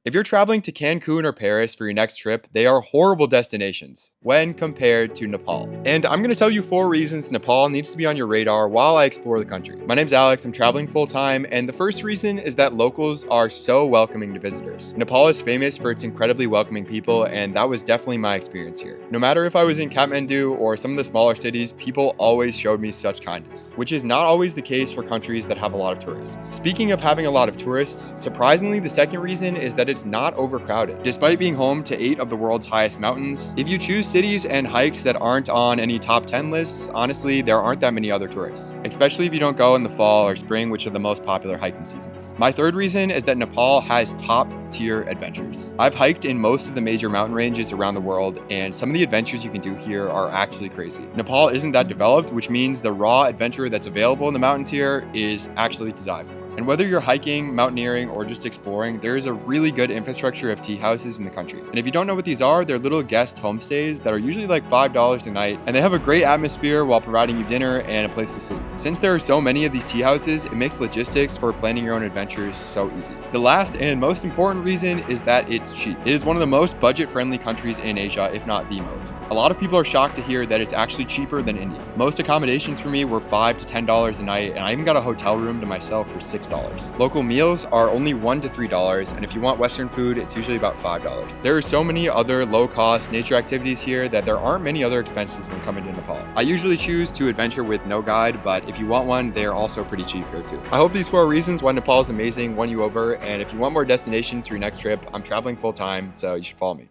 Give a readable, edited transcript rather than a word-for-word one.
If you're traveling to Cancun or Paris for your next trip, they are horrible destinations when compared to Nepal. And I'm going to tell you 4 reasons Nepal needs to be on your radar while I explore the country. My name's Alex, I'm traveling full time, and the first reason is that locals are so welcoming to visitors. Nepal is famous for its incredibly welcoming people, and that was definitely my experience here. No matter if I was in Kathmandu or some of the smaller cities, people always showed me such kindness, which is not always the case for countries that have a lot of tourists. Speaking of having a lot of tourists, surprisingly, the second reason is that it's not overcrowded. Despite being home to 8 of the world's highest mountains, if you choose cities and hikes that aren't on any top 10 lists, honestly, there aren't that many other tourists, especially if you don't go in the fall or spring, which are the most popular hiking seasons. My third reason is that Nepal has top-tier adventures. I've hiked in most of the major mountain ranges around the world, and some of the adventures you can do here are actually crazy. Nepal isn't that developed, which means the raw adventure that's available in the mountains here is actually to die for. And whether you're hiking, mountaineering, or just exploring, there is a really good infrastructure of tea houses in the country. And if you don't know what these are, they're little guest homestays that are usually like $5 a night, and they have a great atmosphere while providing you dinner and a place to sleep. Since there are so many of these tea houses, it makes logistics for planning your own adventures so easy. The last and most important reason is that it's cheap. It is one of the most budget-friendly countries in Asia, if not the most. A lot of people are shocked to hear that it's actually cheaper than India. Most accommodations for me were $5 to $10 a night, and I even got a hotel room to myself for $6. Local meals are only $1 to $3, and if you want Western food, it's usually about $5. There are so many other low-cost nature activities here that there aren't many other expenses when coming to Nepal. I usually choose to adventure with no guide, but if you want one, they're also pretty cheap here too. I hope these 4 reasons why Nepal is amazing won you over, and if you want more destinations for your next trip, I'm traveling full time, so you should follow me.